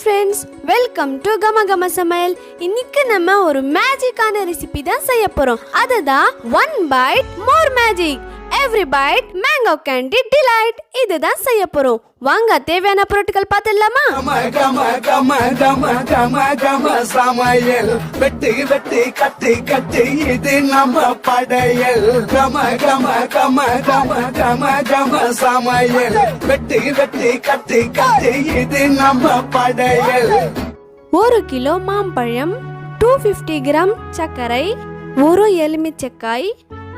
Friends, welcome to கம கம சமையல். இன்னைக்கு நம்ம ஒரு மேஜிக்கான ரெசிபி தான் செய்ய போறோம். அதுதான் one bite more magic, every bite mango candy delight. இதுதான் செய்ய போறோம். வாங்க தேவையான பொருட்கள் பார்த்துடலாமா? சமையல் வெட்டி வெட்டி கட்டி கட்டி இது நம்ம படையல். கம கம கம கம கம கம சமையல் வெட்டி வெட்டி கட்டி கட்டி இது நம்ம படையல். 1 கிலோ மாம்பழம், 250 கிராம் சர்க்கரை, 1 எலுமிச்சக்காய்,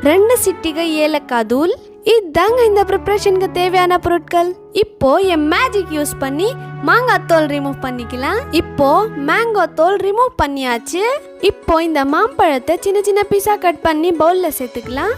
2 சிட்டிகை ஏலக்காய் தூள். இதாங்க இந்த ப்ரிப்பரேஷனுக்கு தேவையான பொருட்கள். இப்போ என் மேஜிக் யூஸ் பண்ணி மாங்காய் தோல் ரிமூவ் பண்ணிக்கலாம். இப்போ மேங்கோ தோல் ரிமூவ் பண்ணியாச்சு. இப்போ இந்த மாம்பழத்தை சின்ன சின்ன பீஸா கட் பண்ணி பவுல்ல சேர்த்துக்கலாம்.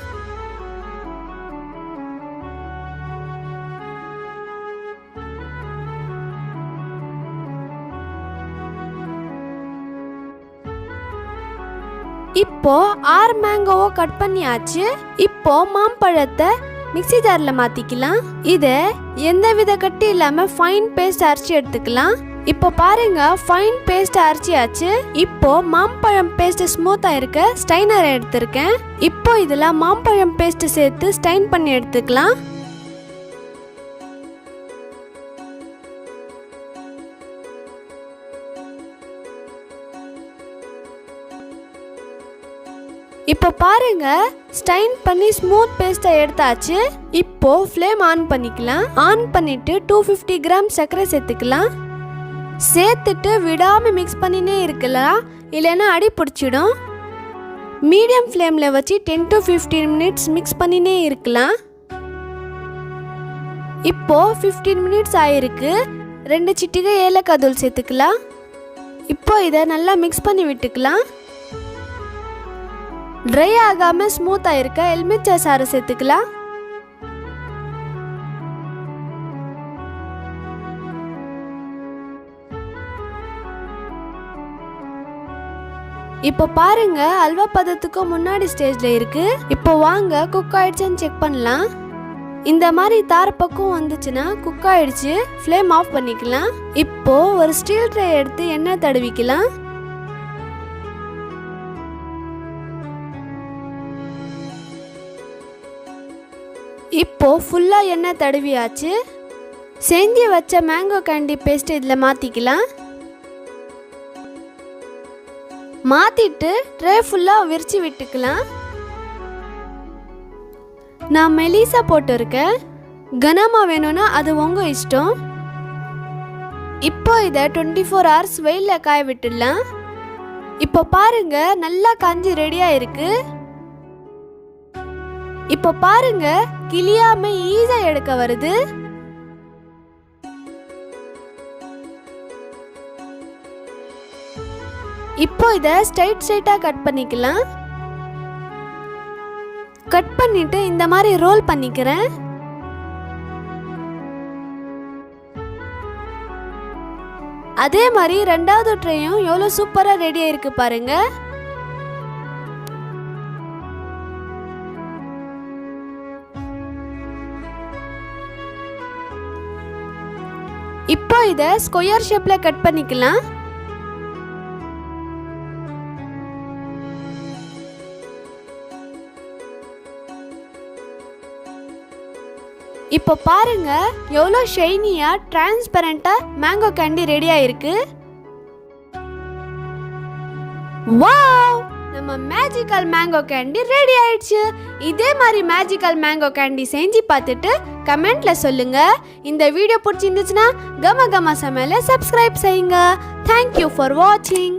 இப்போ 6 மேங்கோவை கட் பண்ணியாச்சு. இப்போ மாம்பழத்தை மிக்ஸி ஜார்ல மாத்திக்கலாம். இத எந்தவித கட்டி இல்லாம ஃபைன் பேஸ்ட் அரைச்சி எடுத்துக்கலாம். இப்போ பாருங்க, ஃபைன் பேஸ்ட் அரைச்சியாச்சு. இப்போ மாம்பழம் பேஸ்ட் ஸ்மூத்தா இருக்க ஸ்டைனர் எடுத்திருக்கேன். இப்போ இதுல மாம்பழம் பேஸ்ட் சேர்த்து ஸ்டைன் பண்ணி எடுத்துக்கலாம். இப்போ பாருங்க, ஸ்டைன் பண்ணி ஸ்மூத் பேஸ்டை எடுத்தாச்சு. இப்போ ஃப்ளேம் ஆன் பண்ணிக்கலாம். ஆன் பண்ணிட்டு 250 கிராம் சர்க்கரை சேர்த்துக்கலாம். சேர்த்துட்டு விடாம மிக்ஸ் பண்ணினே இருக்கலாம், இல்லைன்னா அடி பிடிச்சிடும். மீடியம் ஃப்ளேம்ல வச்சு 10 to 15 மினிட்ஸ் மிக்ஸ் பண்ணினே இருக்கலாம். இப்போ 15 மினிட்ஸ் ஆயிருக்கு. 2 சிட்டிகை ஏலக்காய் தூள் சேர்த்துக்கலாம். இப்போ இதை நல்லா மிக்ஸ் பண்ணி விட்டுக்கலாம். ட்ரை ஆகாம ஸ்மூத்தா இருக்க எலுமிச்சை சாறு சேர்த்துக்கலாம். இப்போ பாருங்க, அல்வா பதத்துக்கு முன்னாடி ஸ்டேஜ்ல இருக்கு. இப்போ வாங்க குக் ஆயிடுச்சுன்னு செக் பண்ணலாம். இந்த மாதிரி தார பக்கம் வந்துச்சுன்னா குக் ஆயிடுச்சு. ஃப்ளேம் ஆஃப் பண்ணிக்கலாம். இப்போ ஒரு ஸ்டீல் ட்ரே எடுத்து எண்ணெய் தடவிக்கலாம். இப்போ ஃபுல்லா எண்ணெய் தடவியாச்சு. செஞ்சு வச்ச மேங்கோ கேண்டி பேஸ்ட் இதில் மாற்றிக்கலாம். மாற்றிட்டு ட்ரே ஃபுல்லாக விரிச்சு விட்டுக்கலாம். நான் மெலிசா போட்டிருக்கேன். கனமாக வேணும்னா அது உங்கள் இஷ்டம். இப்போ இதை 24 hours வெயிலில் காய விட்டுடலாம். இப்போ பாருங்க, நல்லா காஞ்சி ரெடியாக இருக்கு. இப்போ பாருங்க, கிளியாம ஈஸியா எடுக்க வருது. இப்போ இத ஸ்ட்ரைட்டா கட் பண்ணிக்கலாம். கட் பண்ணிட்டு இந்த மாதிரி ரோல் பண்ணிக்கிறேன். அதே மாதிரி ரெண்டாவது ட்ரேயும் எவ்வளவு சூப்பரா ரெடியா இருக்கு பாருங்க. இப்போ இதை ஸ்கொயர் ஷேப்ல கட் பண்ணிக்கலாம். இப்போ பாருங்க, எவ்வளோ ஷைனியா டிரான்ஸ்பரண்டா மேங்கோ கேண்டி ரெடியா இருக்கு. வாவ், நம்ம மேஜிக்கல் மேங்கோ கேண்டி ரெடி ஆயிடுச்சு. இதே மாதிரி மேஜிக்கல் மேங்கோ கேண்டி செஞ்சு பார்த்துட்டு கமெண்ட்ல சொல்லுங்க. இந்த வீடியோ பிடிச்சிருந்துச்சுன்னா கம கம சமையலை சப்ஸ்கிரைப் செய்யுங்க. தேங்க்யூ ஃபார் வாட்சிங்.